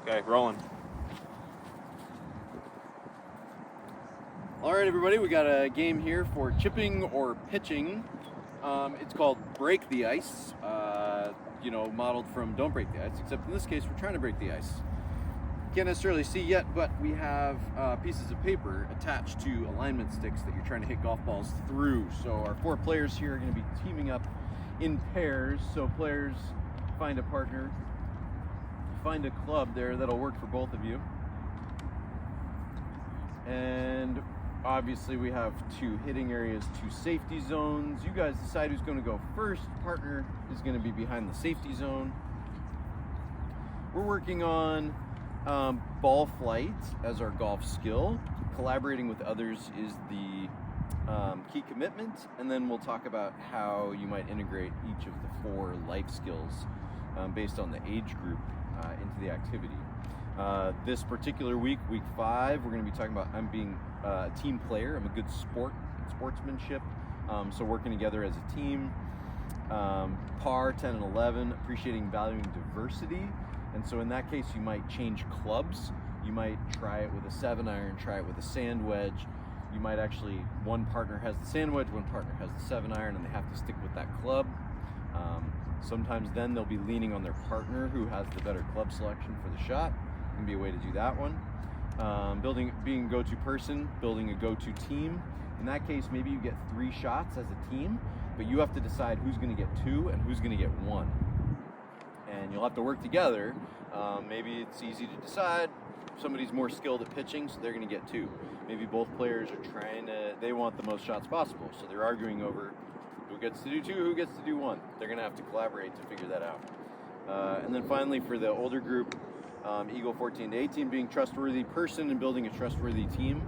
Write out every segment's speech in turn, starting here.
Okay, rolling. All right, everybody, we got a game here for chipping or pitching. It's called Break the Ice, modeled from Don't Break the Ice, except in this case, we're trying to break the ice. Can't necessarily see yet, but we have pieces of paper attached to alignment sticks that you're trying to hit golf balls through. So our 4 players here are going to be teaming up in pairs. So players find a partner, find a club there that'll work for both of you. And obviously we have 2 hitting areas, 2 safety zones. You guys decide who's going to go first. Partner is going to be behind the safety zone. We're working on ball flight as our golf skill. Collaborating with others is the key commitment, and then we'll talk about how you might integrate each of the 4 life skills based on the age group into the activity. This particular week, week 5, we're going to be talking about I'm being a team player. I'm a good sportsmanship. So working together as a team. Par 10 and 11, appreciating valuing diversity. And so in that case, you might change clubs. You might try it with a 7-iron, try it with a sand wedge. You might actually, one partner has the sand wedge, one partner has the 7-iron, and they have to stick with that club. Sometimes then they'll be leaning on their partner who has the better club selection for the shot. Can be a way to do that one. Being a go-to person, building a go-to team. In that case, maybe you get 3 shots as a team, but you have to decide who's going to get 2 and who's going to get 1. And you'll have to work together. Maybe it's easy to decide. Somebody's more skilled at pitching, so they're going to get 2. Maybe both players are they want the most shots possible, so they're arguing over who gets to do 2, who gets to do 1. They're going to have to collaborate to figure that out. And then finally, for the older group, Eagle 14 to 18, being a trustworthy person and building a trustworthy team.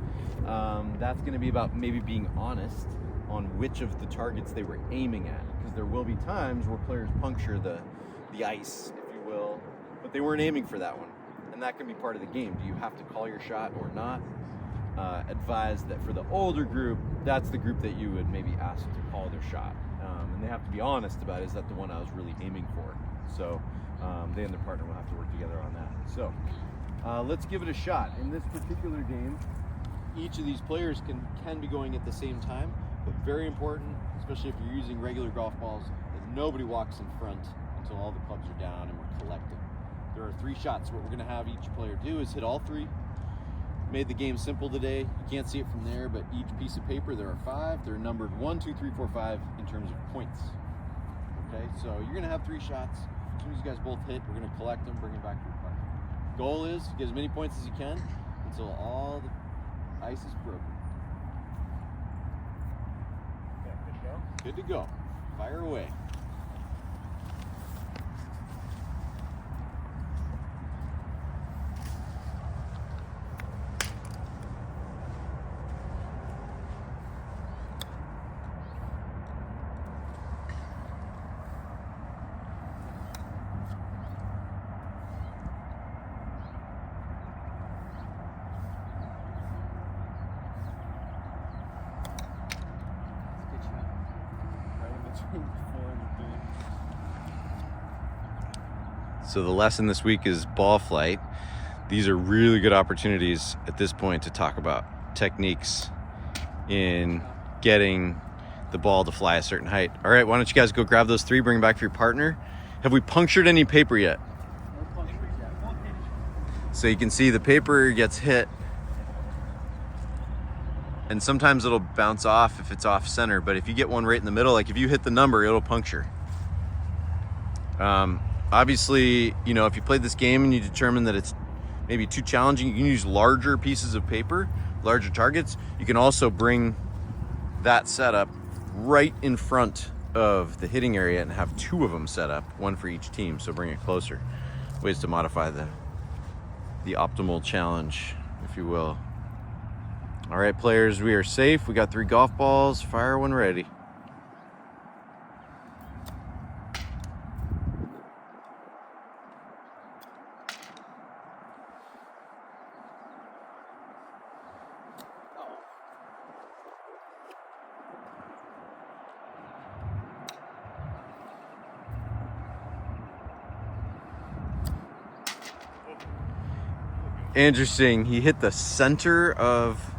That's going to be about maybe being honest on which of the targets they were aiming at, because there will be times where players puncture the ice, if you will, but they weren't aiming for that one, and that can be part of the game. Do you have to call your shot or not? Advise that for the older group, that's the group that you would maybe ask to call their shot, and they have to be honest about, is that the one I was really aiming for? So they and their partner will have to work together on that. So let's give it a shot. In this particular game, each of these players can be going at the same time, but very important, especially if you're using regular golf balls, that nobody walks in front until all the clubs are down and we're collecting. There are 3 shots. What we're going to have each player do is hit all 3. Made the game simple today. You can't see it from there, but each piece of paper, there are 5. They're numbered 1, 2, 3, 4, 5 in terms of points. Okay, so you're going to have 3 shots. As soon as you guys both hit, we're going to collect them, bring them back to the park. Goal is to get as many points as you can until all the ice is broken. Okay, good to go? Good to go. Fire away. So the lesson this week is ball flight. These are really good opportunities at this point to talk about techniques in getting the ball to fly a certain height. All right, why don't you guys go grab those 3, bring them back for your partner. Have we punctured any paper yet? So you can see the paper gets hit, and sometimes it'll bounce off if it's off center, but if you get one right in the middle, like if you hit the number, it'll puncture. Obviously, if you played this game and you determine that it's maybe too challenging, you can use larger pieces of paper, larger targets. You can also bring that setup right in front of the hitting area and have 2 of them set up, 1 for each team, so bring it closer. Ways to modify the optimal challenge, if you will. All right, players, we are safe. We got 3 golf balls. Fire when ready. Interesting. He hit the center of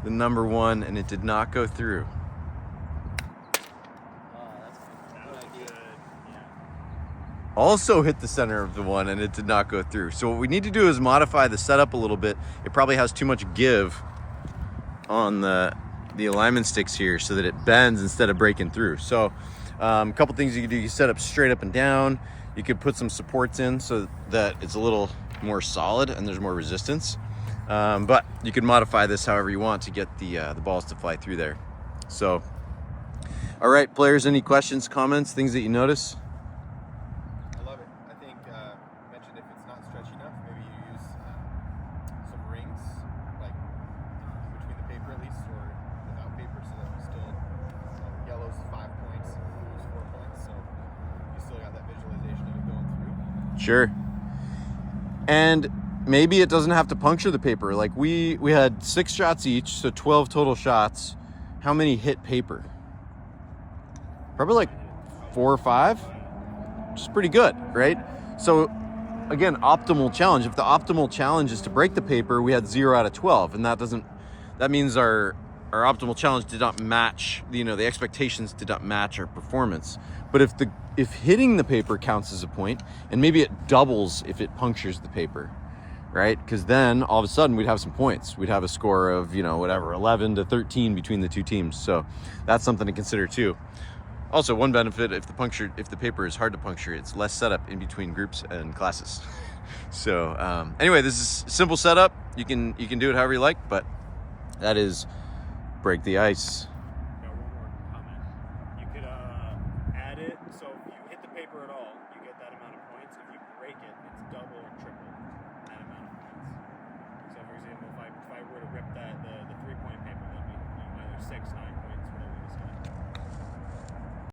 the number one and it did not go through. Also hit the center of the one and it did not go through. So what we need to do is modify the setup a little bit. It probably has too much give on the alignment sticks here so that it bends instead of breaking through. So a couple things you can do. You set up straight up and down. You could put some supports in so that it's a little more solid and there's more resistance. But you can modify this however you want to get the balls to fly through there. So, all right, players, any questions, comments, things that you notice? I love it. I think you mentioned if it's not stretchy enough, maybe you use some rings, like between the paper at least, or without paper, so that we still yellow's 5 points, blue's 4 points, so you still got that visualization of it going through. Sure. And maybe it doesn't have to puncture the paper. Like we had 6 shots each, so 12 total shots. How many hit paper? Probably like 4 or 5, which is pretty good, right? So again, optimal challenge. If the optimal challenge is to break the paper, we had 0 out of 12, and that means our optimal challenge did not match, the expectations did not match our performance. But if hitting the paper counts as a point, and maybe it doubles if it punctures the paper, right? Because then all of a sudden we'd have some points. We'd have a score of, 11 to 13 between the two teams. So that's something to consider too. Also, one benefit, if the paper is hard to puncture, it's less setup in between groups and classes. So anyway, this is a simple setup. You can do it however you like, but that is break the ice. Got one more comment. You could add it, so if you hit the paper at all, you get that amount of points. If you break it, it's double or triple that amount of points. So for example, if I were to rip the 3-point paper, that'd be either 6, 9,